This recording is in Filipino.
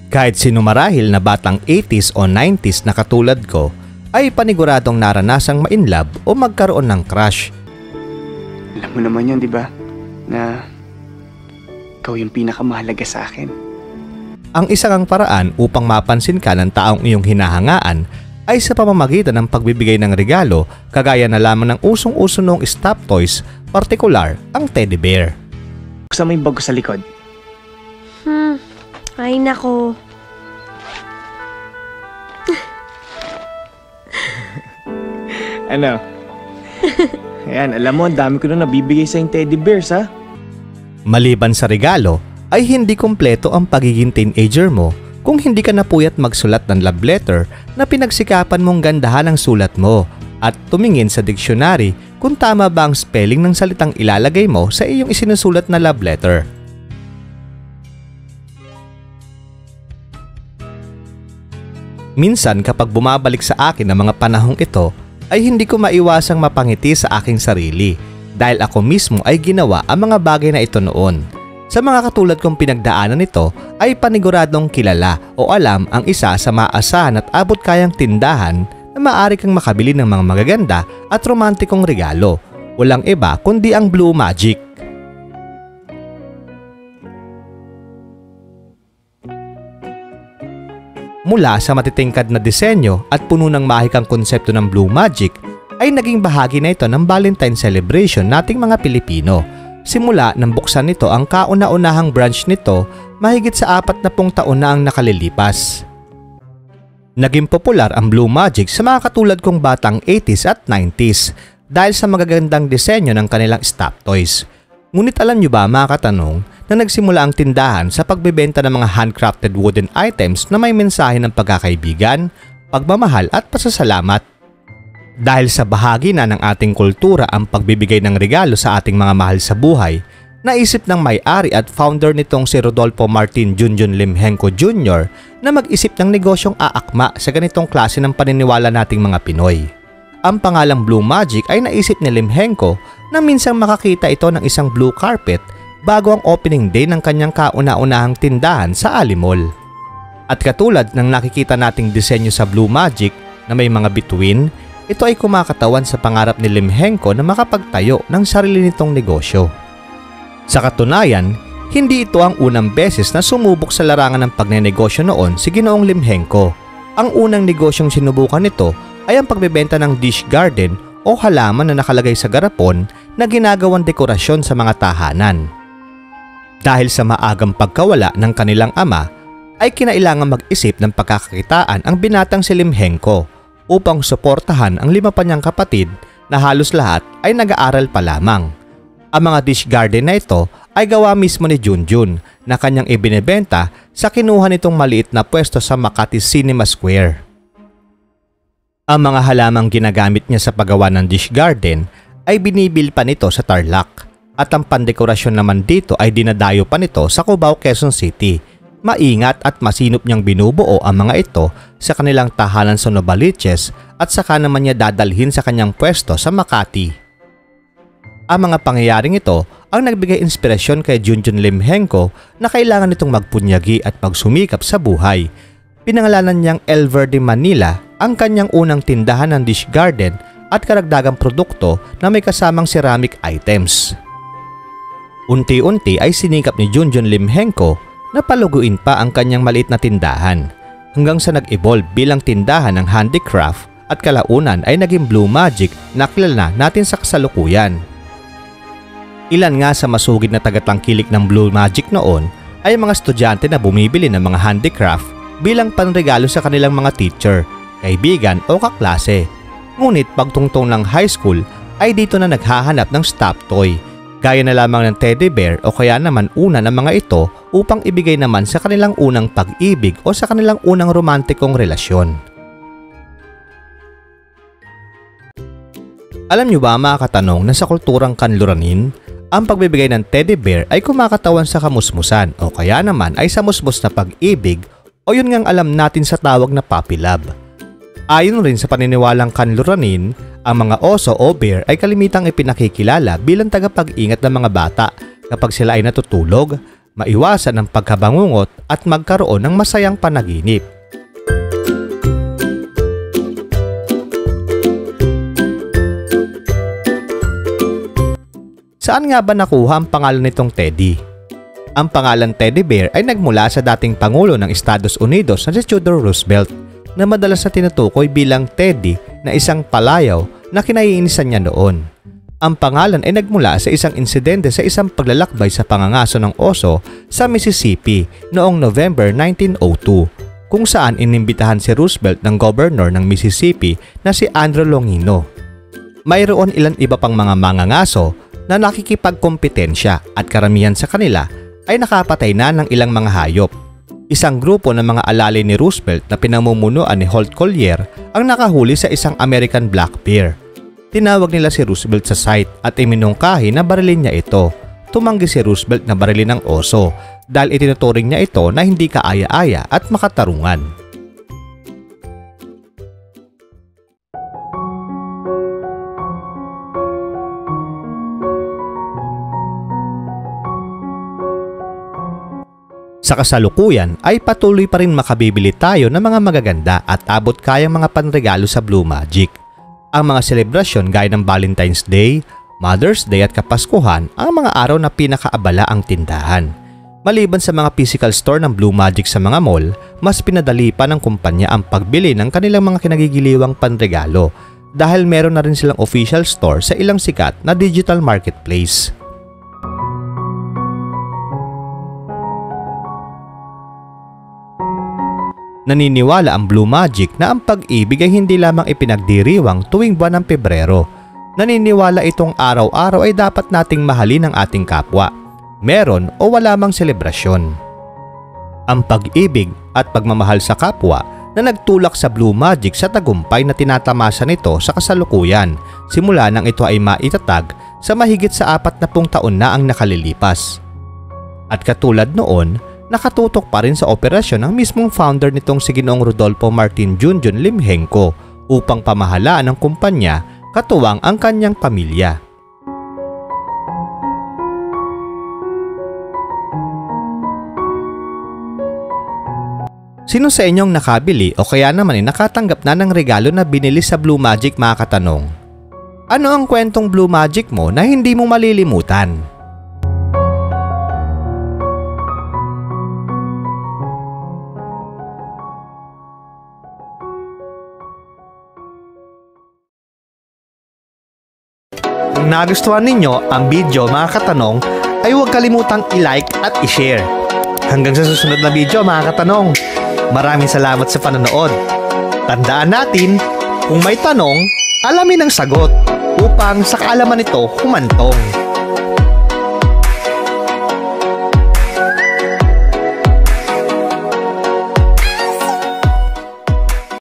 Kahit sino marahil na batang 80s o 90s na katulad ko ay paniguradong naranasang ma-inlove o magkaroon ng crush. Alam mo naman yun, di ba? Na ikaw yung pinakamahalaga sa akin. Ang isang paraan upang mapansin ka ng taong iyong hinahangaan ay sa pamamagitan ng pagbibigay ng regalo kagaya na lamang ng usong-uso noong stop toys, partikular ang teddy bear. Buksan mo yung bag ko sa likod. Ay nako. Ano? Ayan, alam mo, ang dami ko na nabibigay sa yung teddy bears, ha? Maliban sa regalo, ay hindi kumpleto ang pagiging teenager mo kung hindi ka napuyat magsulat ng love letter na pinagsikapan mong gandahan ang sulat mo at tumingin sa diksyonary kung tama ba ang spelling ng salitang ilalagay mo sa iyong isinusulat na love letter. Minsan kapag bumabalik sa akin ang mga panahong ito, ay hindi ko maiwasang mapangiti sa aking sarili dahil ako mismo ay ginawa ang mga bagay na ito noon. Sa mga katulad kong pinagdaanan nito ay paniguradong kilala o alam ang isa sa maasahan at abot kayang tindahan na maaari kang makabili ng mga magaganda at romantikong regalo. Walang iba kundi ang Blue Magic. Mula sa matitingkad na disenyo at puno ng mahikang konsepto ng Blue Magic ay naging bahagi na ito ng Valentine celebration nating mga Pilipino. Simula nang buksan nito ang kauna-unahang branch nito mahigit sa 40 taon na ang nakalilipas. Naging popular ang Blue Magic sa mga katulad kong batang 80s at 90s dahil sa magagandang disenyo ng kanilang stop toys. Ngunit alam nyo ba mga katanong na nagsimula ang tindahan sa pagbebenta ng mga handcrafted wooden items na may mensahe ng pagkakaibigan, pagmamahal at pasasalamat. Dahil sa bahagi na ng ating kultura ang pagbibigay ng regalo sa ating mga mahal sa buhay, naisip ng may-ari at founder nitong si Rodolfo Martin Junjun Limhenco Jr. na mag-isip ng negosyong aakma sa ganitong klase ng paniniwala nating mga Pinoy. Ang pangalang Blue Magic ay naisip ni Limhenco na minsang makakita ito ng isang blue carpet bago ang opening day ng kanyang kauna-unahang tindahan sa Ali Mall. At katulad ng nakikita nating disenyo sa Blue Magic na may mga bituin, ito ay kumakatawan sa pangarap ni Limhenco na makapagtayo ng sarili nitong negosyo. Sa katunayan, hindi ito ang unang beses na sumubok sa larangan ng pagnenegosyo noon si Ginoong Limhenco. Ang unang negosyong sinubukan nito ay ang pagbebenta ng dish garden o halaman na nakalagay sa garapon na ginagawang dekorasyon sa mga tahanan. Dahil sa maagang pagkawala ng kanilang ama, ay kinailangan mag-isip ng pagkakakitaan ang binatang si Limhenco upang suportahan ang 5 pa niyang kapatid na halos lahat ay nag-aaral pa lamang. Ang mga dish garden na ito ay gawa mismo ni Junjun na kanyang ibinebenta sa kinuha nitong maliit na pwesto sa Makati Cinema Square. Ang mga halamang ginagamit niya sa paggawa ng dish garden ay binibil pa nito sa Tarlac at ang pandekorasyon naman dito ay dinadayo pa nito sa Cubao, Quezon City. Maingat at masinop niyang binubuo ang mga ito sa kanilang tahanan sa Novaliches at saka naman niya dadalhin sa kanyang pwesto sa Makati. Ang mga pangyayaring ito ang nagbigay inspirasyon kay Junjun Limhenco na kailangan nitong magpunyagi at magsumikap sa buhay. Pinangalanan niyang El Verde Manila ang kanyang unang tindahan ng dish garden at karagdagang produkto na may kasamang ceramic items. Unti-unti ay sinikap ni Junjun Limhenco na paluguin pa ang kanyang maliit na tindahan hanggang sa nag-evolve bilang tindahan ng handicraft at kalaunan ay naging Blue Magic na kilala natin sa kasalukuyan. Ilan nga sa masugid na tagatangkilik ng Blue Magic noon ay mga estudyante na bumibili ng mga handicraft bilang panregalo sa kanilang mga teacher, kaibigan o kaklase. Ngunit pagtungtong ng high school ay dito na naghahanap ng stop toy, gaya na lamang ng teddy bear o kaya naman una ng mga ito upang ibigay naman sa kanilang unang pag-ibig o sa kanilang unang romantikong relasyon. Alam nyo ba mga katanong na sa kulturang kanluranin, ang pagbibigay ng teddy bear ay kumakatawan sa kamusmusan o kaya naman ay sa musmus na pag-ibig o yun ngang alam natin sa tawag na puppy love. Ayon rin sa paniniwalang kanluranin, ang mga oso o bear ay kalimitang ipinakikilala bilang tagapag-ingat ng mga bata kapag sila ay natutulog, maiwasan ang pagkabangungot at magkaroon ng masayang panaginip. Saan nga ba nakuha ang pangalan nitong Teddy? Ang pangalan Teddy Bear ay nagmula sa dating Pangulo ng Estados Unidos na si Theodore Roosevelt na madalas na tinutukoy bilang Teddy na isang palayaw na kinaiinisan niya noon. Ang pangalan ay nagmula sa isang insidente sa isang paglalakbay sa pangangaso ng oso sa Mississippi noong November 1902 kung saan inimbitahan si Roosevelt ng governor ng Mississippi na si Andrew Longino. Mayroon ilan iba pang mga mangangaso na nakikipagkompetensya at karamihan sa kanila ay nakapatay na ng ilang mga hayop. Isang grupo ng mga alalay ni Roosevelt na pinamumunuan ni Holt Collier ang nakahuli sa isang American black bear. Tinawag nila si Roosevelt sa site at iminungkahi na barilin niya ito. Tumanggi si Roosevelt na barilin ng oso dahil itinuturing niya ito na hindi kaaya-aya at makatarungan. Sa kasalukuyan ay patuloy pa rin makabibili tayo ng mga magaganda at abot kayang mga panregalo sa Blue Magic. Ang mga selebrasyon gaya ng Valentine's Day, Mother's Day at Kapaskuhan ang mga araw na pinakaabala ang tindahan. Maliban sa mga physical store ng Blue Magic sa mga mall, mas pinadali pa ng kumpanya ang pagbili ng kanilang mga kinagigiliwang panregalo dahil meron na rin silang official store sa ilang sikat na digital marketplace. Naniniwala ang Blue Magic na ang pag-ibig ay hindi lamang ipinagdiriwang tuwing buwan ng Pebrero. Naniniwala itong araw-araw ay dapat nating mahalin ang ating kapwa, meron o wala mang selebrasyon. Ang pag-ibig at pagmamahal sa kapwa na nagtulak sa Blue Magic sa tagumpay na tinatamasa nito sa kasalukuyan simula nang ito ay maitatag sa mahigit sa 40 taon na ang nakalilipas. At katulad noon, nakatutok pa rin sa operasyon ng mismong founder nitong si Ginoong Rodolfo Martin Junjun Limhenko upang pamahalaan ng kumpanya katuwang ang kanyang pamilya. Sino sa inyong nakabili o kaya naman ay nakatanggap na ng regalo na binili sa Blue Magic, mga katanong? Ano ang kwentong Blue Magic mo na hindi mo malilimutan? Kung nagustuhan ninyo ang video, mga katanong, ay huwag kalimutang i-like at i-share. Hanggang sa susunod na video, mga katanong, maraming salamat sa panonood. Tandaan natin, kung may tanong, alamin ang sagot upang sa kaalaman nito humantong.